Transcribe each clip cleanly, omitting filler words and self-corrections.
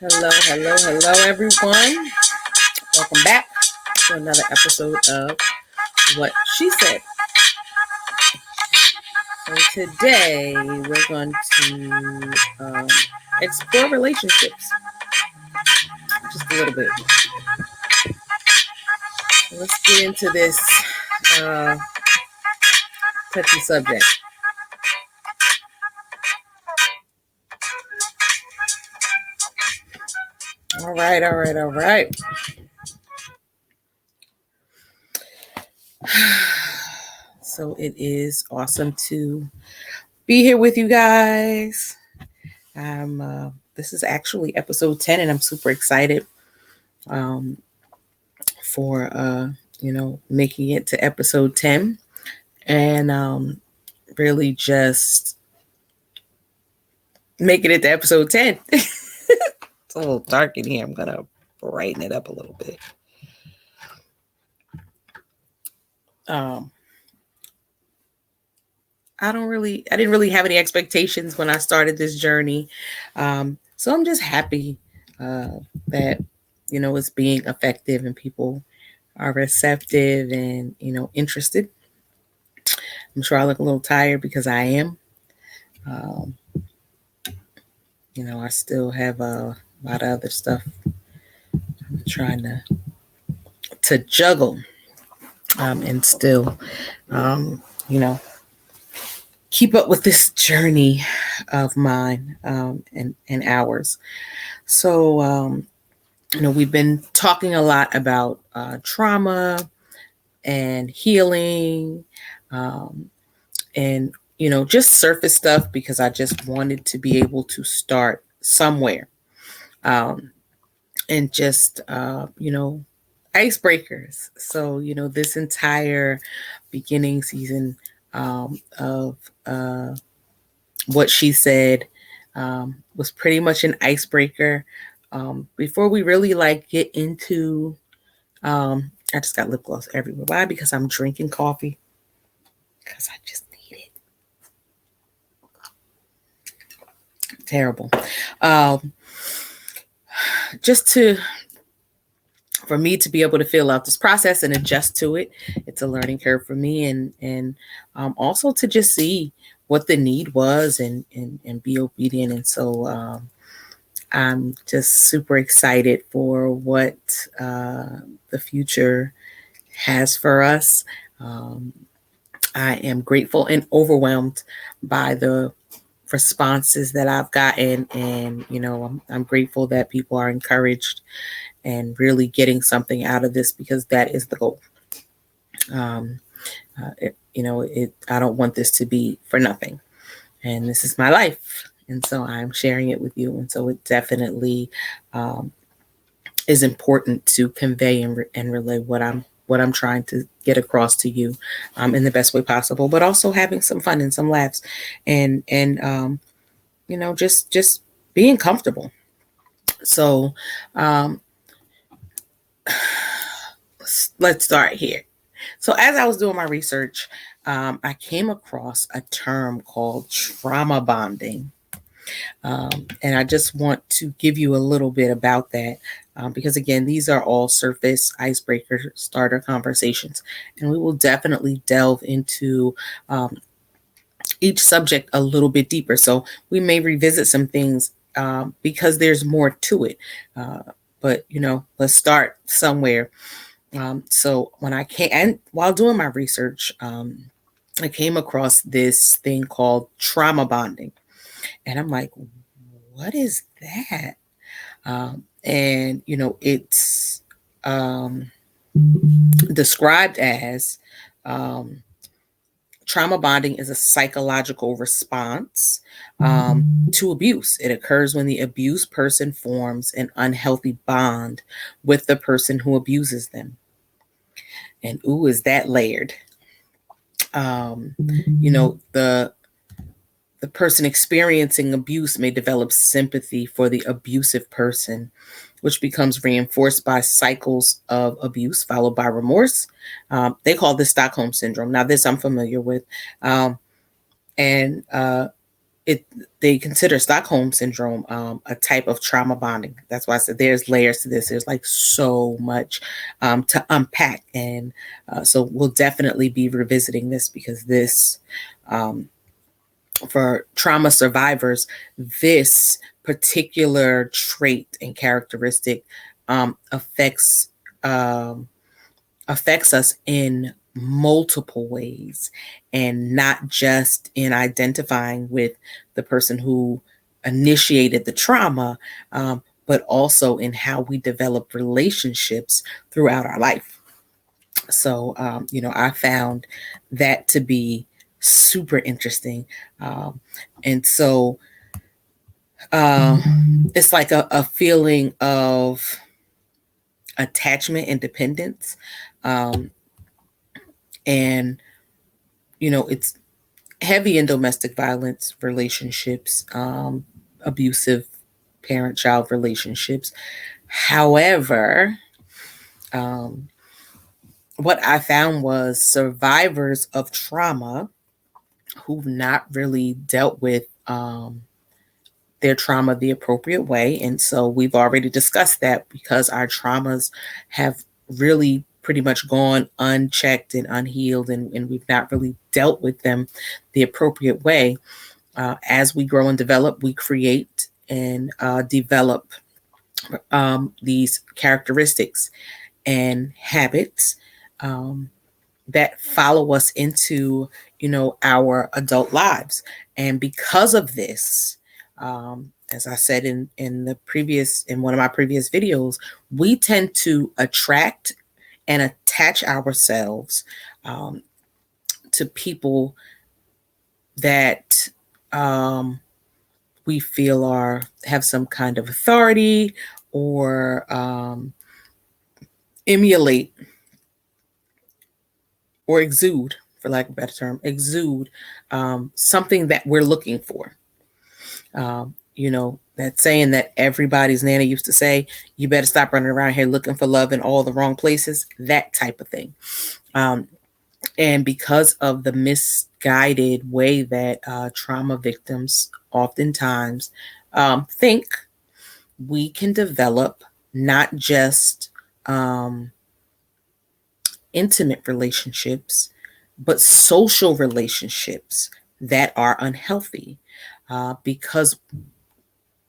Hello, everyone. Welcome back to another episode of What She Said. So today we're going to explore relationships just a little bit. Let's get into this touchy subject. All right. So it is awesome to be here with you guys. This is actually episode 10, and I'm super excited for making it to episode 10, and really just making it to episode 10. It's a little dark in here. I'm gonna brighten it up a little bit. I didn't really have any expectations when I started this journey. So I'm just happy that, it's being effective and people are receptive and, interested. I'm sure I look a little tired because I am. I still have a lot of other stuff I'm trying to juggle and still, keep up with this journey of mine and ours. So, we've been talking a lot about trauma and healing and, just surface stuff because I just wanted to be able to start somewhere and just, icebreakers. So, this entire beginning season of What She Said was pretty much an icebreaker. Before we really get into, I just got lip gloss everywhere. Why? Because I'm drinking coffee. Because I just need it. Terrible. Just for me to be able to fill out this process and adjust to it. It's a learning curve for me, and also to just see what the need was and be obedient. And so I'm just super excited for what the future has for us. I am grateful and overwhelmed by the responses that I've gotten, and I'm grateful that people are encouraged and really getting something out of this because that is the goal. I don't want this to be for nothing, and this is my life, and so I'm sharing it with you, and so it definitely is important to convey and relay what I'm trying to get across to you in the best way possible, but also having some fun and some laughs, and just being comfortable. So let's start here. So as I was doing my research, I came across a term called trauma bonding. And I just want to give you a little bit about that because, again, these are all surface icebreaker starter conversations. And we will definitely delve into each subject a little bit deeper. So we may revisit some things because there's more to it. But, let's start somewhere. So when I came, and while doing my research, I came across this thing called trauma bonding. And I'm like, what is that? And, it's described as trauma bonding is a psychological response to abuse. It occurs when the abused person forms an unhealthy bond with the person who abuses them. And ooh, is that layered? The person experiencing abuse may develop sympathy for the abusive person, which becomes reinforced by cycles of abuse followed by remorse. They call this Stockholm Syndrome. Now, this I'm familiar with. And they consider Stockholm Syndrome a type of trauma bonding. That's why I said there's layers to this. There's like so much to unpack. And so we'll definitely be revisiting this, because this, for trauma survivors, this particular trait and characteristic affects us in multiple ways, and not just in identifying with the person who initiated the trauma, but also in how we develop relationships throughout our life. So, I found that to be super interesting. And so it's like a feeling of attachment and dependence. And, it's heavy in domestic violence relationships, abusive parent-child relationships. However, what I found was survivors of trauma who've not really dealt with their trauma the appropriate way. And so we've already discussed that, because our traumas have really pretty much gone unchecked and unhealed, and we've not really dealt with them the appropriate way. As we grow and develop, we create and develop these characteristics and habits that follow us into, our adult lives. And because of this, as I said in one of my previous videos, we tend to attract and attach ourselves to people that we feel have some kind of authority, or emulate, or exude, for lack of a better term, something that we're looking for. That saying that everybody's Nana used to say, you better stop running around here looking for love in all the wrong places, that type of thing. And because of the misguided way that trauma victims oftentimes think, we can develop not just intimate relationships, but social relationships that are unhealthy, because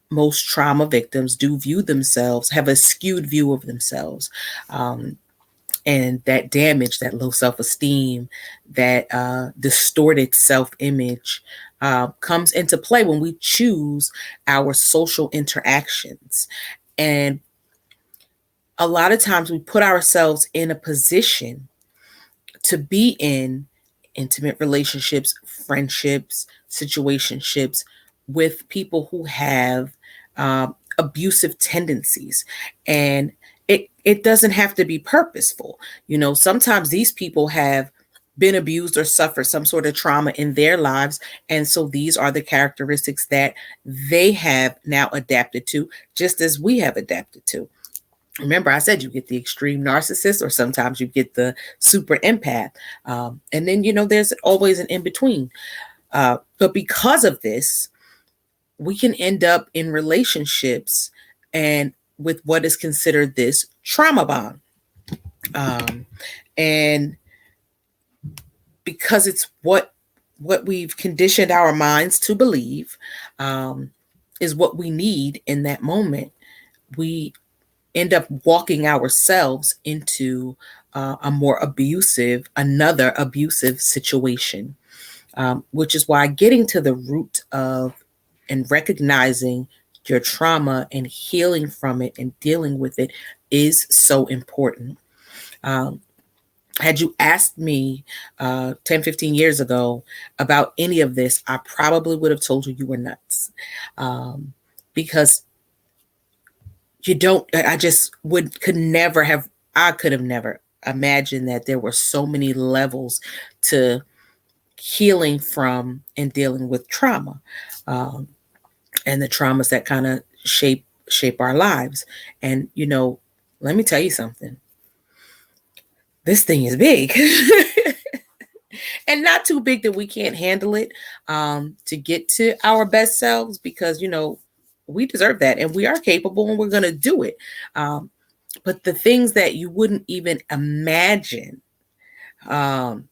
most trauma victims do view themselves, have a skewed view of themselves. And that damage, that low self-esteem, that distorted self-image comes into play when we choose our social interactions. And a lot of times we put ourselves in a position to be in intimate relationships, friendships, situationships with people who have abusive tendencies. And it doesn't have to be purposeful. Sometimes these people have been abused or suffered some sort of trauma in their lives. And so these are the characteristics that they have now adapted to, just as we have adapted to. Remember, I said you get the extreme narcissist, or sometimes you get the super empath. And then, there's always an in-between. But because of this, we can end up in relationships and with what is considered this trauma bond. And because it's what we've conditioned our minds to believe is what we need in that moment, we end up walking ourselves into another abusive situation, which is why getting to the root of and recognizing your trauma and healing from it and dealing with it is so important. Had you asked me 10, 15 years ago about any of this, I probably would have told you were nuts. Because I could have never imagined that there were so many levels to healing from and dealing with trauma, and the traumas that kind of shape our lives. And, let me tell you something. This thing is big. and not too big that we can't handle it, to get to our best selves, because we deserve that and we are capable and we're going to do it. But the things that you wouldn't even imagine, um,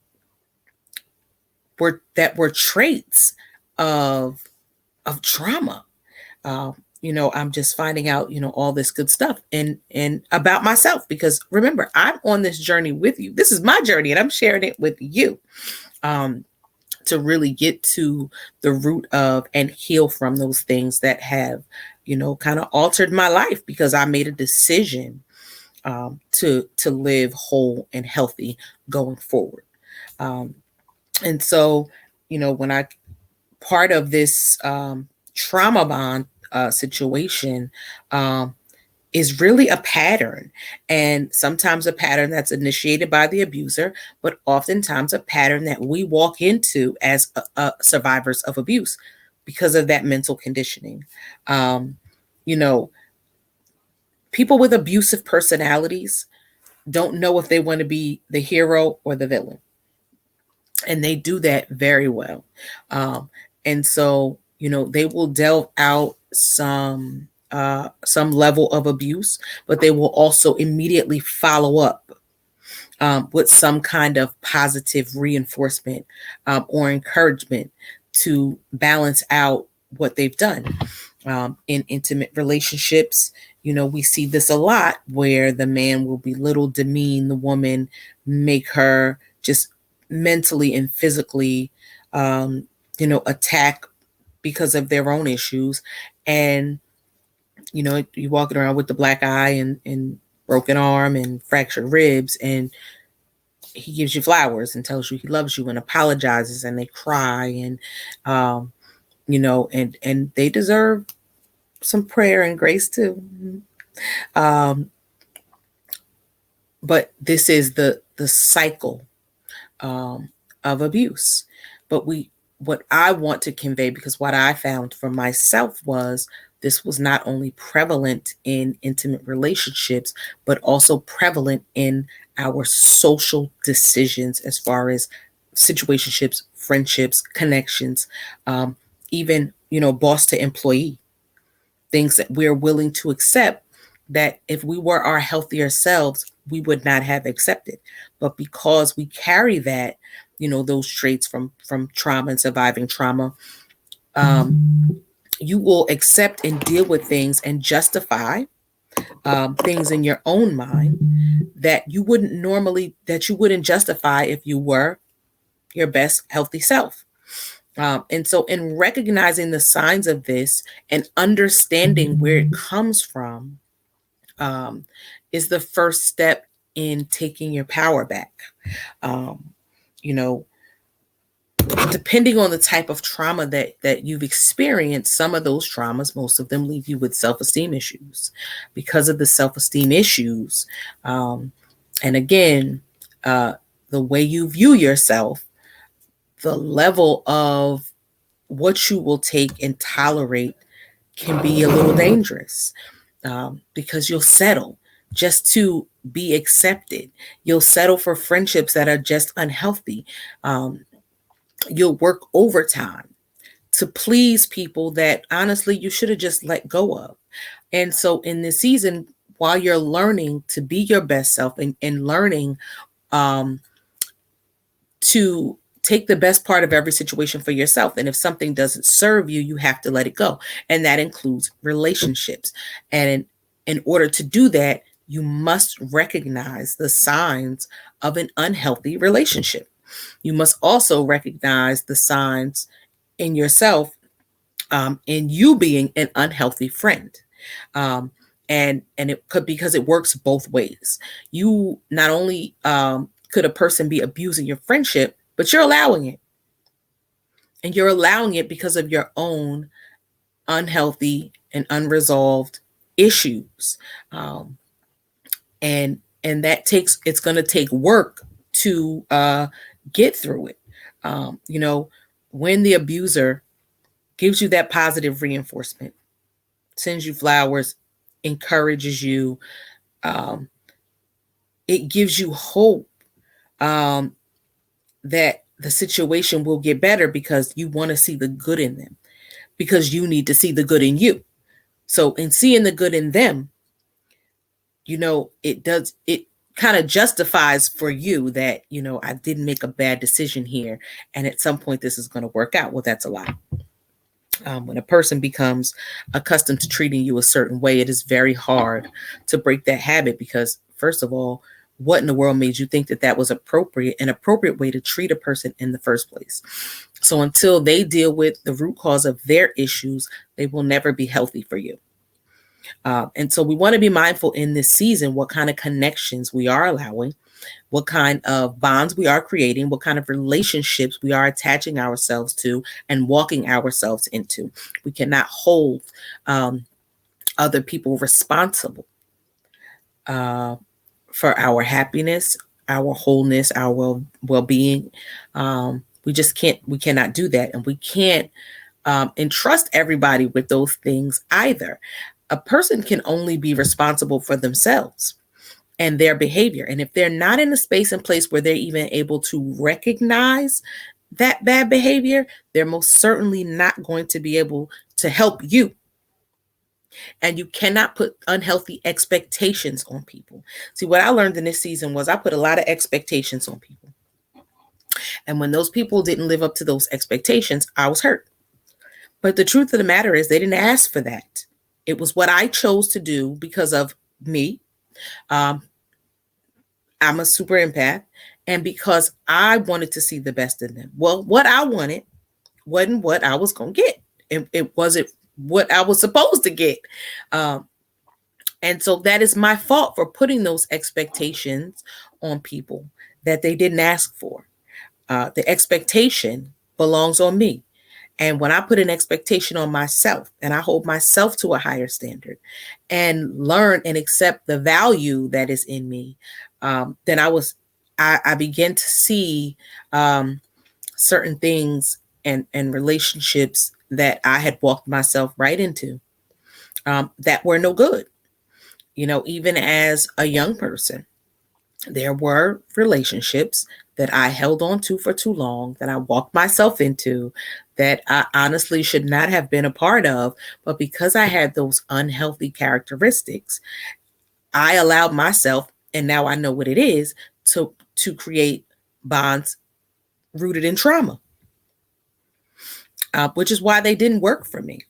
were traits of trauma. I'm just finding out, all this good stuff and about myself, because remember, I'm on this journey with you. This is my journey and I'm sharing it with you, um, to really get to the root of and heal from those things that have, kind of altered my life, because I made a decision, to live whole and healthy going forward. Um, and so, when I part of this, trauma bond, situation, um, is really a pattern, and sometimes a pattern that's initiated by the abuser, but oftentimes a pattern that we walk into as survivors of abuse because of that mental conditioning. Um, you know, People with abusive personalities don't know if they want to be the hero or the villain, and they do that very well. And so, they will delve out some level of abuse, but they will also immediately follow up, with some kind of positive reinforcement, or encouragement to balance out what they've done. In intimate relationships, we see this a lot, where the man will belittle, demean the woman, make her just mentally and physically, attack because of their own issues. And, you're walking around with the black eye and broken arm and fractured ribs, and he gives you flowers and tells you he loves you and apologizes, and they cry, and, and they deserve some prayer and grace too. Um, but this is the cycle, of abuse. But what I want to convey, because what I found for myself was this was not only prevalent in intimate relationships, but also prevalent in our social decisions, as far as situationships, friendships, connections, even, boss to employee, things that we're willing to accept, that if we were our healthier selves, we would not have accepted. But because we carry that, those traits from trauma and surviving trauma, you will accept and deal with things and justify, things in your own mind that you wouldn't justify if you were your best healthy self. And so, in recognizing the signs of this and understanding where it comes from, um, is the first step in taking your power back. Um, you know, Depending on the type of trauma that you've experienced, some of those traumas, most of them leave you with self-esteem issues. Because of the self-esteem issues, and again, the way you view yourself, the level of what you will take and tolerate can be a little dangerous, because you'll settle just to be accepted. You'll settle for friendships that are just unhealthy. You'll work overtime to please people that honestly you should have just let go of. And so, in this season, while you're learning to be your best self, and learning, um, to take the best part of every situation for yourself. And if something doesn't serve you, you have to let it go. And that includes relationships. And in order to do that, you must recognize the signs of an unhealthy relationship. You must also recognize the signs in yourself, in you being an unhealthy friend. Um, and it could, because it works both ways. You not only, could a person be abusing your friendship, but you're allowing it. And you're allowing it because of your own unhealthy and unresolved issues. Um, and it's going to take work to, get through it. When the abuser gives you that positive reinforcement, sends you flowers, encourages you, it gives you hope, um, that the situation will get better because you want to see the good in them, because you need to see the good in you. So in seeing the good in them, it kind of justifies for you that, I didn't make a bad decision here. And at some point this is going to work out. Well, that's a lie. When a person becomes accustomed to treating you a certain way, it is very hard to break that habit because, first of all, what in the world made you think that that was an appropriate way to treat a person in the first place? So until they deal with the root cause of their issues, they will never be healthy for you. And so we want to be mindful in this season what kind of connections we are allowing, what kind of bonds we are creating, what kind of relationships we are attaching ourselves to and walking ourselves into. We cannot hold other people responsible for our happiness, our wholeness, our well-being. We cannot do that. And we can't entrust everybody with those things either. A person can only be responsible for themselves and their behavior. And if they're not in a space and place where they're even able to recognize that bad behavior, they're most certainly not going to be able to help you. And you cannot put unhealthy expectations on people. See, what I learned in this season was I put a lot of expectations on people. And when those people didn't live up to those expectations, I was hurt. But the truth of the matter is they didn't ask for that. It was what I chose to do because of me. I'm a super empath, and because I wanted to see the best in them. Well, what I wanted wasn't what I was going to get. It wasn't what I was supposed to get. And so that is my fault for putting those expectations on people that they didn't ask for. The expectation belongs on me. And when I put an expectation on myself and I hold myself to a higher standard and learn and accept the value that is in me, then I began to see certain things and relationships that I had walked myself right into that were no good. Even as a young person, there were relationships that I held on to for too long, that I walked myself into, that I honestly should not have been a part of. But because I had those unhealthy characteristics, I allowed myself, and now I know what it is, to create bonds rooted in trauma, which is why they didn't work for me.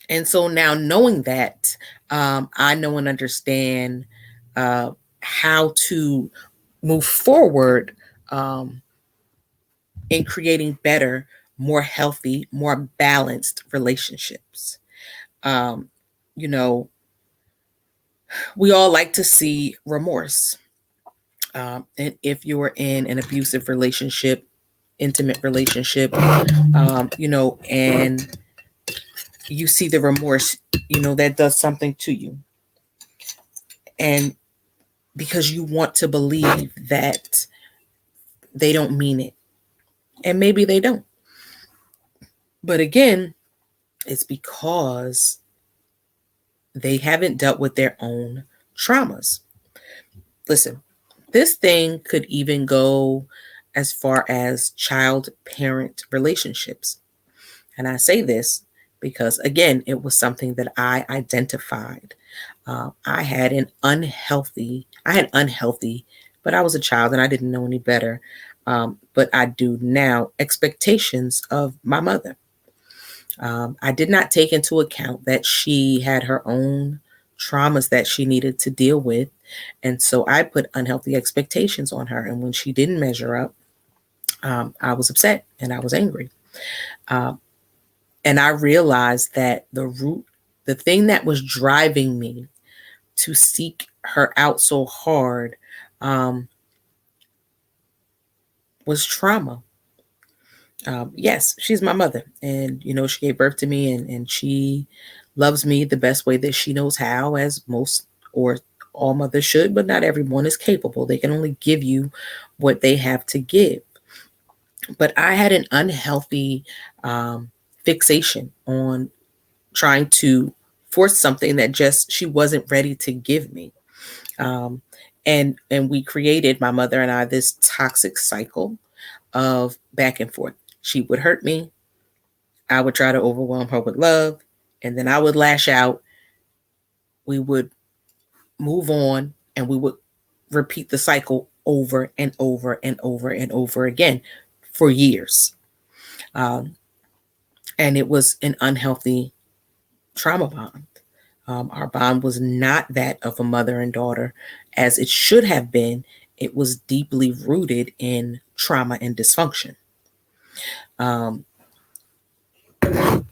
And so now knowing that, I know and understand how to move forward in creating better, more healthy, more balanced relationships. Um, you know, we all like to see remorse. And if you're in an abusive relationship, intimate relationship, and you see the remorse, that does something to you. And because you want to believe that they don't mean it. And maybe they don't. But again, it's because they haven't dealt with their own traumas. Listen, this thing could even go as far as child-parent relationships. And I say this because, again, it was something that I identified. I had unhealthy, but I was a child and I didn't know any better. But I do now, expectations of my mother. I did not take into account that she had her own traumas that she needed to deal with. And so I put unhealthy expectations on her. And when she didn't measure up, I was upset and I was angry. And I realized that the thing that was driving me to seek her out so hard was trauma. Yes, she's my mother, and she gave birth to me, and she loves me the best way that she knows how, as most or all mothers should, but not everyone is capable. They can only give you what they have to give. But I had an unhealthy fixation on trying to force something that just she wasn't ready to give me. And we created, my mother and I, this toxic cycle of back and forth. She would hurt me. I would try to overwhelm her with love, and then I would lash out. We would move on, and we would repeat the cycle over and over and over and over again for years. And it was an unhealthy trauma bond. Our bond was not that of a mother and daughter as it should have been. It was deeply rooted in trauma and dysfunction. Um, and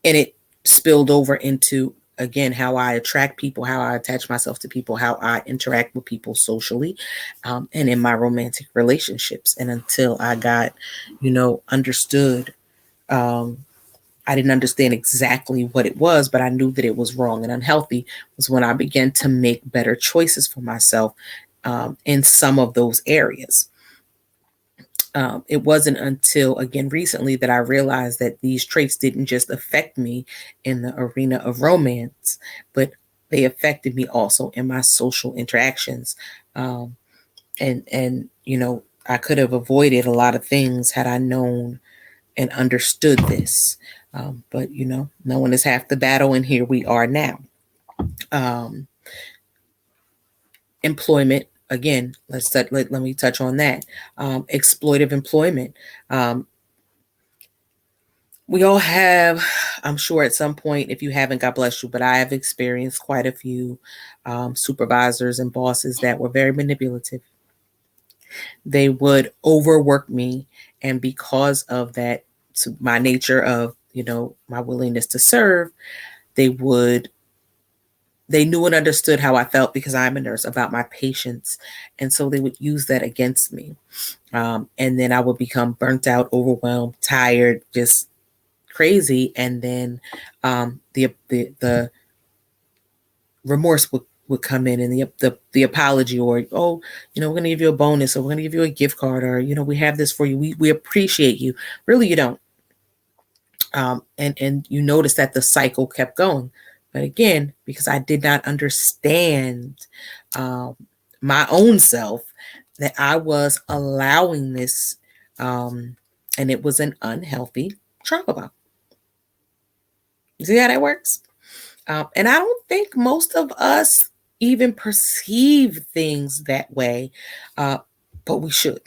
it spilled over into, again, how I attract people, how I attach myself to people, how I interact with people socially, and in my romantic relationships. And until I got, understood, I didn't understand exactly what it was, but I knew that it was wrong and unhealthy, was when I began to make better choices for myself in some of those areas. It wasn't until, again, recently that I realized that these traits didn't just affect me in the arena of romance, but they affected me also in my social interactions. And I could have avoided a lot of things had I known and understood this. But no one is half the battle, and here we are now. Employment, again, let me touch on that. Exploitive employment. We all have, I'm sure at some point, if you haven't, God bless you, but I have experienced quite a few supervisors and bosses that were very manipulative. They would overwork me, and because of that, to my nature of, my willingness to serve, they knew and understood how I felt, because I'm a nurse, about my patients. And so they would use that against me. And then I would become burnt out, overwhelmed, tired, just crazy. And then the remorse would come in, and the apology, or, oh, we're going to give you a bonus, or we're going to give you a gift card, or, we have this for you. We appreciate you. Really, you don't. And you notice that the cycle kept going. But again, because I did not understand my own self, that I was allowing this, and it was an unhealthy trauma bond. You see how that works? And I don't think most of us even perceive things that way, but we should.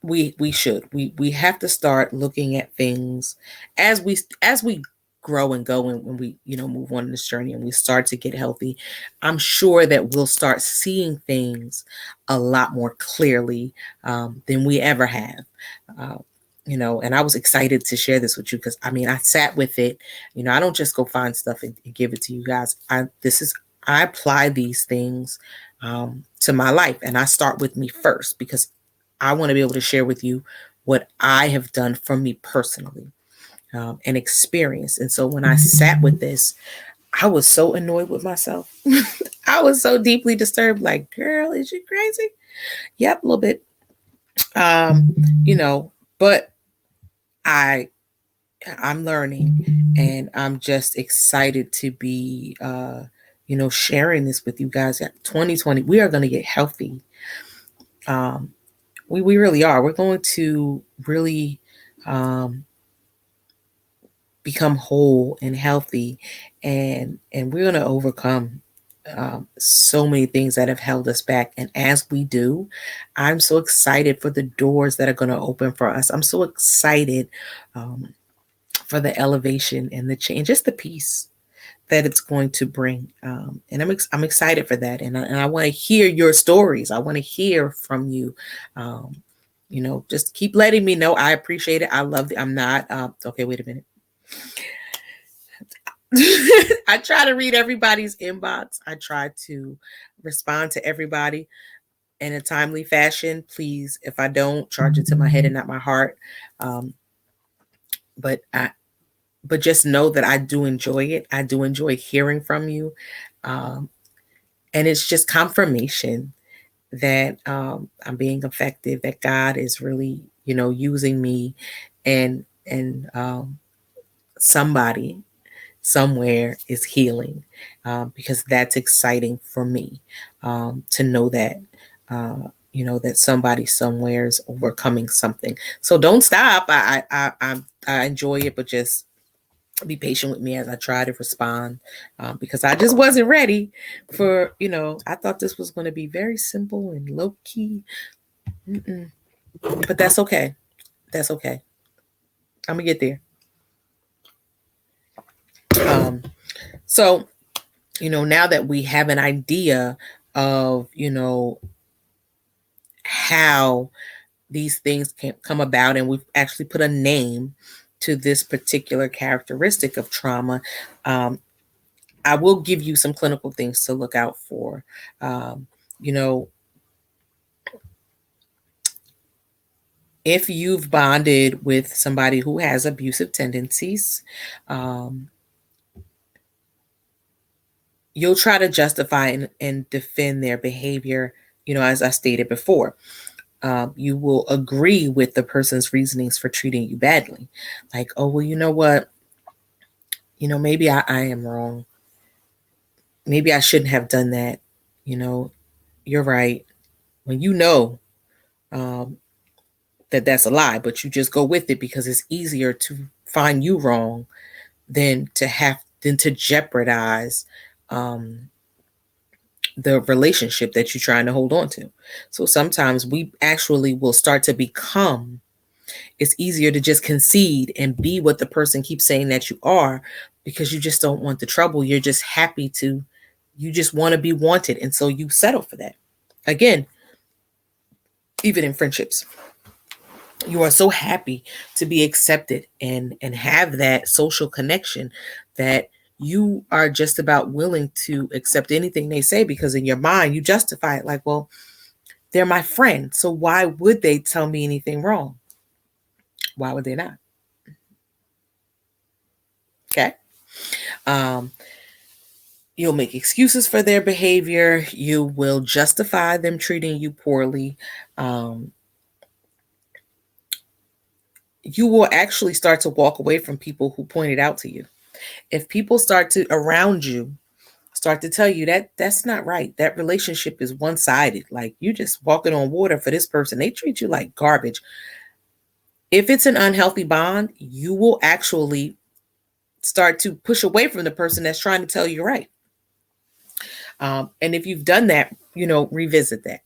We should. We have to start looking at things as we grow and go, and when we move on this journey and we start to get healthy. I'm sure that we'll start seeing things a lot more clearly than we ever have. And I was excited to share this with you, because I sat with it. I don't just go find stuff and give it to you guys. I apply these things to my life, and I start with me first, because I want to be able to share with you what I have done for me personally, and experience. And so when I sat with this, I was so annoyed with myself. I was so deeply disturbed. Like, girl, is you crazy? Yep, a little bit. But I'm learning, and I'm just excited to be, sharing this with you guys. 2020, we are going to get healthy. We really are. We're going to really become whole and healthy, and we're going to overcome so many things that have held us back. And as we do, I'm so excited for the doors that are going to open for us. I'm so excited for the elevation and the change, just the peace that it's going to bring. And I'm excited for that. And I want to hear your stories. I want to hear from you. Just keep letting me know. I appreciate it. I love it. I'm not, okay, wait a minute. I try to read everybody's inbox. I try to respond to everybody in a timely fashion. Please, if I don't, charge it to my head and not my heart. But just know that I do enjoy it. I do enjoy hearing from you. And it's just confirmation that I'm being effective, that God is really, using me, and somebody somewhere is healing, because that's exciting for me, to know that, that somebody somewhere is overcoming something. So don't stop. I enjoy it, but just be patient with me as I try to respond, because I just wasn't ready for, I thought this was going to be very simple and low key. Mm-mm. But that's okay. That's okay. I'm going to get there. So, now that we have an idea of, how these things can come about, and we've actually put a name to this particular characteristic of trauma, I will give you some clinical things to look out for. You know, if you've bonded with somebody who has abusive tendencies, you'll try to justify and defend their behavior, as I stated before. You will agree with the person's reasonings for treating you badly. Like, oh, well, you know what? Maybe I am wrong. Maybe I shouldn't have done that. You're right. When that that's a lie, but you just go with it because it's easier to find you wrong than to jeopardize the relationship that you're trying to hold on to. So sometimes we actually will start to become, it's easier to just concede and be what the person keeps saying that you are, because you just don't want the trouble. You're just you just want to be wanted. And so you settle for that. Again, even in friendships, you are so happy to be accepted and have that social connection that you are just about willing to accept anything they say, because in your mind you justify it like, well, they're my friend, so why would they tell me anything wrong? Why would they not? Okay. You'll make excuses for their behavior. You will justify them treating you poorly. You will actually start to walk away from people who point it out to you. If people around you start to tell you that that's not right, that relationship is one-sided, like you just walking on water for this person, they treat you like garbage. If it's an unhealthy bond, you will actually start to push away from the person that's trying to tell you right. And if you've done that, revisit that.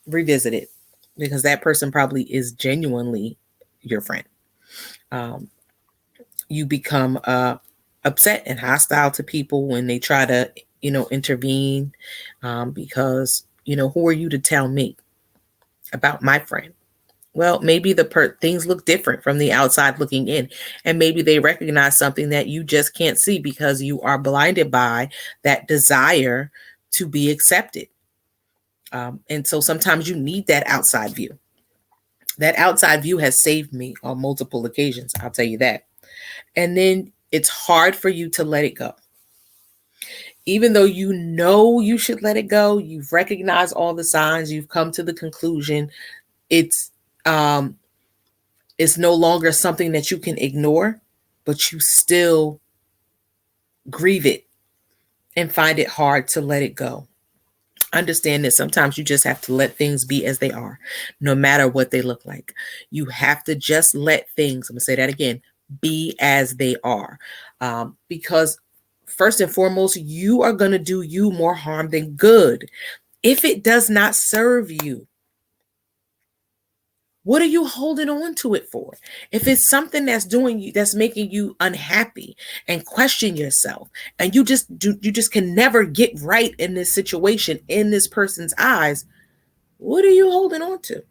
Revisit it, because that person probably is genuinely your friend. You become upset and hostile to people when they try to, intervene, because, who are you to tell me about my friend? Well, maybe things look different from the outside looking in, and maybe they recognize something that you just can't see because you are blinded by that desire to be accepted. And so sometimes you need that outside view. That outside view has saved me on multiple occasions, I'll tell you that. And then it's hard for you to let it go. Even though you should let it go, you've recognized all the signs, you've come to the conclusion, it's no longer something that you can ignore, but you still grieve it and find it hard to let it go. Understand that sometimes you just have to let things be as they are, no matter what they look like. You have to just let things, I'm going to say that again, be as they are. Because first and foremost, you are going to do you more harm than good if it does not serve you. What are you holding on to it for? If it's something that's making you unhappy and question yourself, and you just can never get right in this situation, in this person's eyes, what are you holding on to?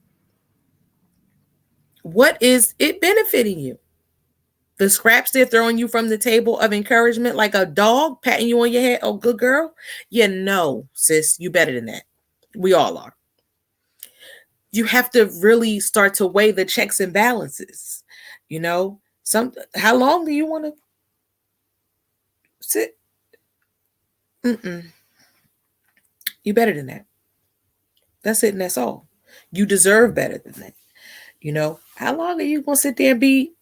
What is it benefiting you? The scraps they're throwing you from the table of encouragement, like a dog patting you on your head, oh, good girl. Sis, you better than that. We all are. You have to really start to weigh the checks and balances. How long do you want to sit? You better than that. That's it, and that's all. You deserve better than that. How long are you gonna sit there and be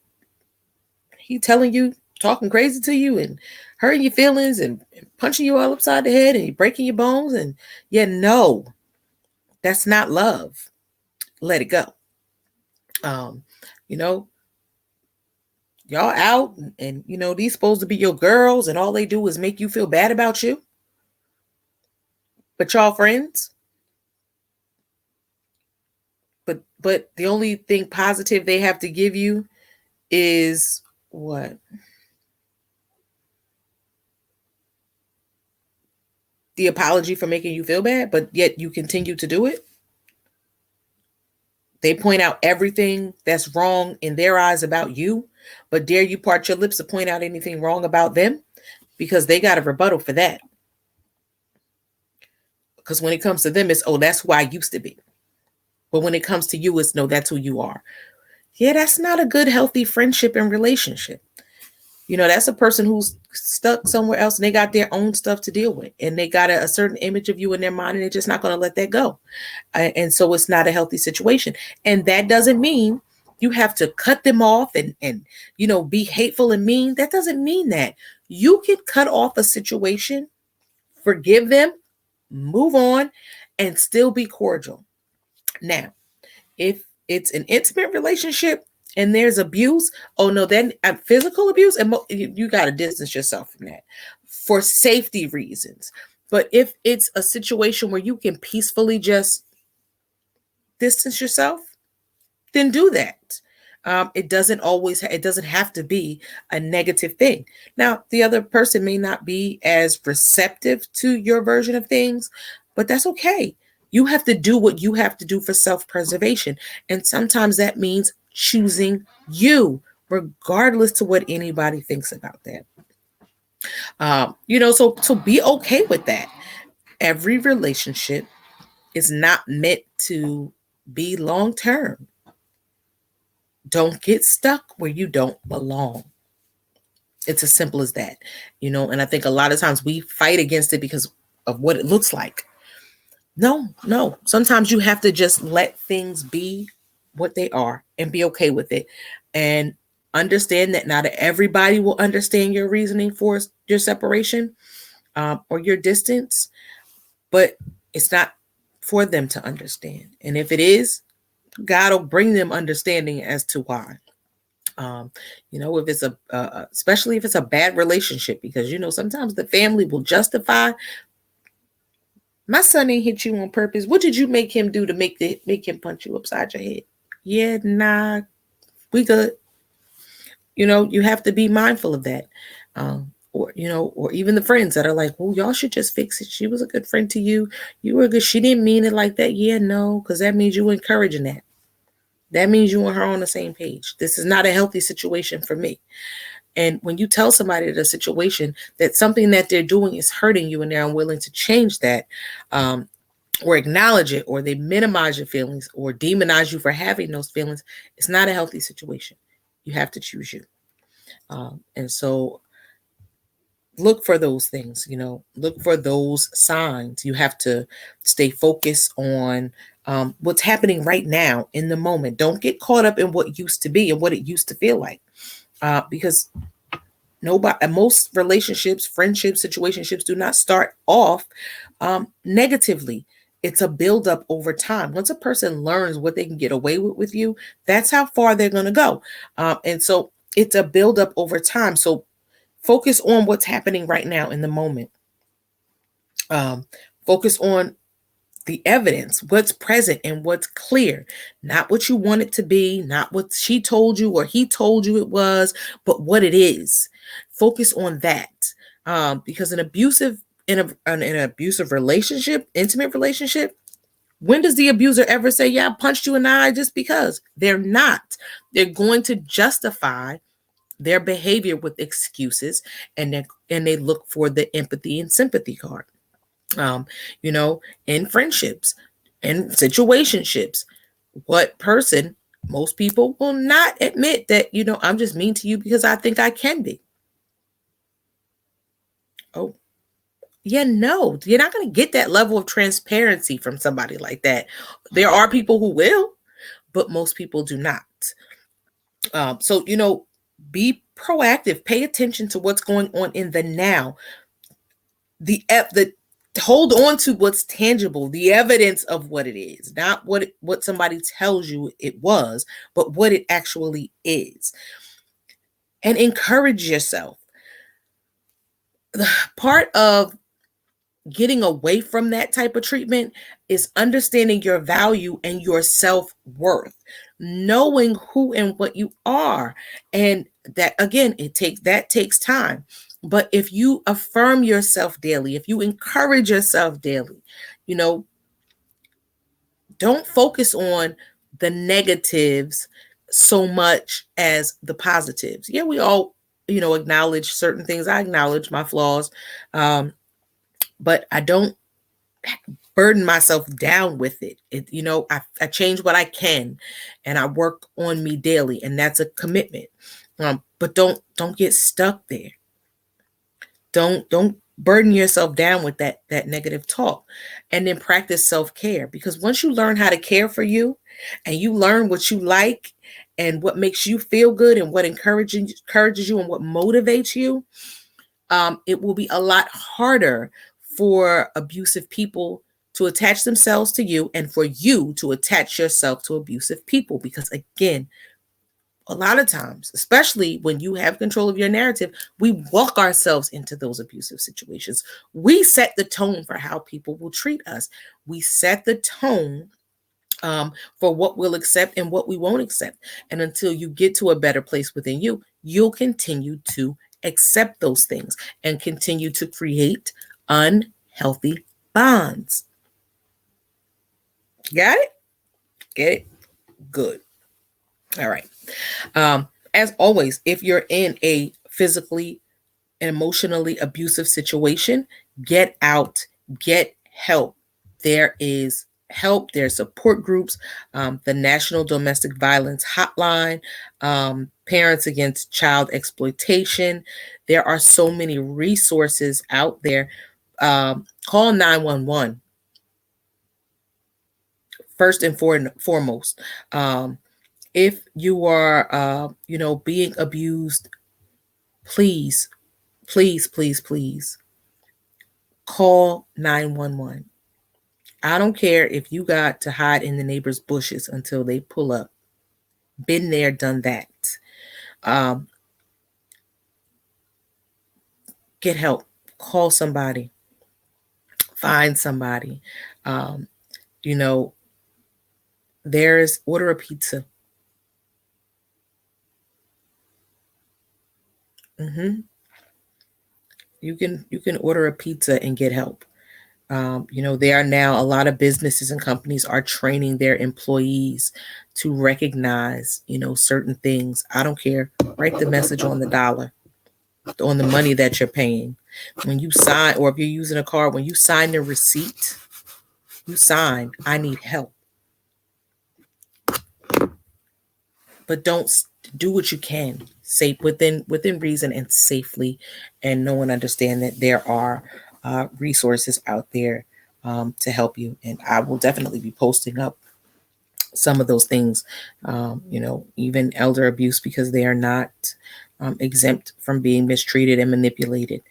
he telling you, talking crazy to you and hurting your feelings and punching you all upside the head and breaking your bones? And no. That's not love. Let it go. Um, you know, y'all out and these supposed to be your girls and all they do is make you feel bad about you. But y'all friends. But the only thing positive they have to give you is what? The apology for making you feel bad, but yet you continue to do it. They point out everything that's wrong in their eyes about you, but dare you part your lips to point out anything wrong about them? Because they got a rebuttal for that. Because when it comes to them, it's, oh, that's who I used to be. But when it comes to you, it's, no, that's who you are. Yeah, that's not a good, healthy friendship and relationship. That's a person who's stuck somewhere else and they got their own stuff to deal with. And they got a certain image of you in their mind and they're just not going to let that go. And so it's not a healthy situation. And that doesn't mean you have to cut them off and be hateful and mean. That doesn't mean that. You can cut off a situation, forgive them, move on, and still be cordial. Now, if it's an intimate relationship and there's abuse, oh no, then physical abuse, and you got to distance yourself from that for safety reasons. But if it's a situation where you can peacefully just distance yourself, then do that. It doesn't have to be a negative thing. Now, the other person may not be as receptive to your version of things, but that's okay. You have to do what you have to do for self-preservation. And sometimes that means choosing you, regardless to what anybody thinks about that. So be okay with that. Every relationship is not meant to be long-term. Don't get stuck where you don't belong. It's as simple as that, and I think a lot of times we fight against it because of what it looks like. No. Sometimes you have to just let things be what they are and be okay with it and understand that not everybody will understand your reasoning for your separation or your distance, but it's not for them to understand. And if it is, God will bring them understanding as to why. If it's especially if it's a bad relationship, because sometimes the family will justify, my son ain't hit you on purpose. What did you make him do to make him punch you upside your head? Yeah, nah, we good. You have to be mindful of that. Or even the friends that are like, well, y'all should just fix it. She was a good friend to you. You were good. She didn't mean it like that. Yeah, no, because that means you encouraging that. That means you and her on the same page. This is not a healthy situation for me. And when you tell somebody the situation that something that they're doing is hurting you and they're unwilling to change that, or acknowledge it, or they minimize your feelings or demonize you for having those feelings, it's not a healthy situation. You have to choose you. And so look for those things, look for those signs. You have to stay focused on what's happening right now in the moment. Don't get caught up in what used to be and what it used to feel like. Because most relationships, friendships, situationships do not start off negatively. It's a buildup over time. Once a person learns what they can get away with you, that's how far they're going to go. And so it's a buildup over time. So focus on what's happening right now in the moment. Focus on the evidence, what's present and what's clear, not what you want it to be, not what she told you or he told you it was, but what it is. Focus on that. Because in an abusive relationship, intimate relationship, when does the abuser ever say, yeah, I punched you in the eye just because? They're not. They're going to justify their behavior with excuses, and they look for the empathy and sympathy card. In friendships and situationships, most people will not admit that, I'm just mean to you because I think I can be. Oh, yeah, no, you're not going to get that level of transparency from somebody like that. There are people who will, but most people do not. So, be proactive, pay attention to what's going on in the now. The hold on to what's tangible, the evidence of what it is, not what somebody tells you it was, but what it actually is. And encourage yourself. The part of getting away from that type of treatment is understanding your value and your self-worth, knowing who and what you are. And that, again, takes time. But if you affirm yourself daily, if you encourage yourself daily, don't focus on the negatives so much as the positives. Yeah, we all, acknowledge certain things. I acknowledge my flaws, but I don't burden myself down with it. I change what I can, and I work on me daily, and that's a commitment. But don't get stuck there. Don't burden yourself down with that negative talk. And then practice self-care, because once you learn how to care for you, and you learn what you like and what makes you feel good and what encourages you and what motivates you, it will be a lot harder for abusive people to attach themselves to you, and for you to attach yourself to abusive people. Because again, a lot of times, especially when you have control of your narrative, we walk ourselves into those abusive situations. We set the tone for how people will treat us. We set the tone for what we'll accept and what we won't accept. And until you get to a better place within you, you'll continue to accept those things and continue to create unhealthy bonds. Got it? Get it? Good. All right. As always, if you're in a physically and emotionally abusive situation, get out, get help. There is help, there's support groups, the National Domestic Violence Hotline, Parents Against Child Exploitation. There are so many resources out there. Call 911 first and foremost. If you are, being abused, please, please, please, please call 911. I don't care if you got to hide in the neighbor's bushes until they pull up. Been there, done that. Get help. Call somebody. Find somebody. There's order a pizza. You can order a pizza and get help. There are now a lot of businesses and companies are training their employees to recognize, certain things. I don't care. Write the message on the dollar, on the money that you're paying. When you sign, or if you're using a card, when you sign the receipt, you sign, I need help. But don't do what you can, safe within reason and safely, and know and understand that there are resources out there to help you. And I will definitely be posting up some of those things, even elder abuse, because they are not exempt from being mistreated and manipulated.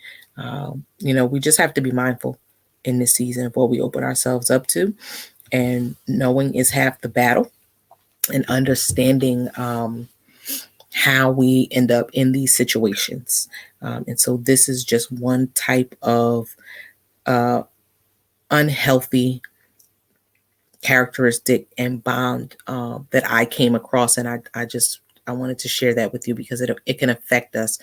We just have to be mindful in this season of what we open ourselves up to, and knowing is half the battle, and understanding how we end up in these situations. And so this is just one type of unhealthy characteristic and bond that I came across. And I wanted to share that with you, because it can affect us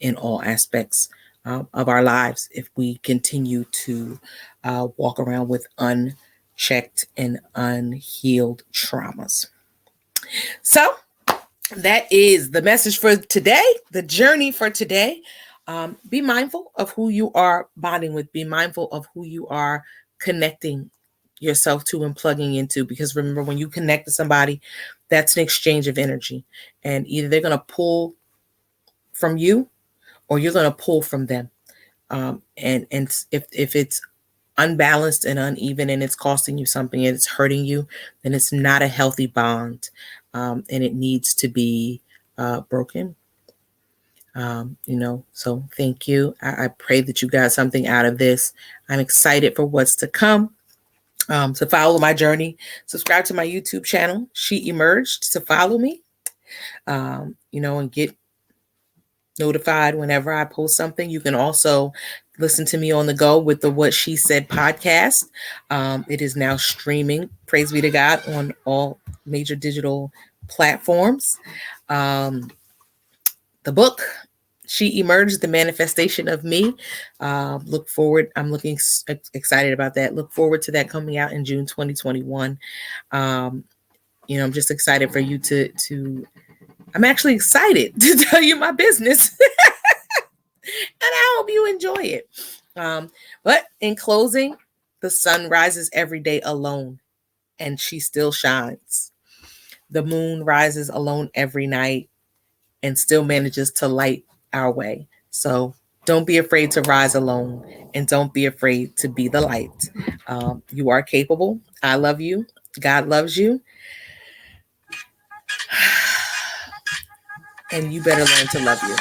in all aspects of our lives if we continue to walk around with unchecked and unhealed traumas. So that is the message for today, the journey for today. Be mindful of who you are bonding with. Be mindful of who you are connecting yourself to and plugging into, because remember, when you connect to somebody, that's an exchange of energy, and either they're going to pull from you or you're going to pull from them. And if it's unbalanced and uneven and it's costing you something and it's hurting you, then it's not a healthy bond, and it needs to be broken. So thank you. I pray that you got something out of this. I'm excited for what's to come. To follow my journey, subscribe to my YouTube channel, She Emerged, to follow me, and get notified whenever I post something. You can also listen to me on the go with the What She Said podcast. It is now streaming, praise be to God, on all major digital platforms. The book, She Emerged, The Manifestation of Me. Look forward. I'm looking excited about that. Look forward to that coming out in June 2021. I'm just excited for you to I'm actually excited to tell you my business. And I hope you enjoy it. But in closing, the sun rises every day alone, and she still shines. The moon rises alone every night and still manages to light our way. So don't be afraid to rise alone, and don't be afraid to be the light. You are capable. I love you. God loves you. And you better learn to love you.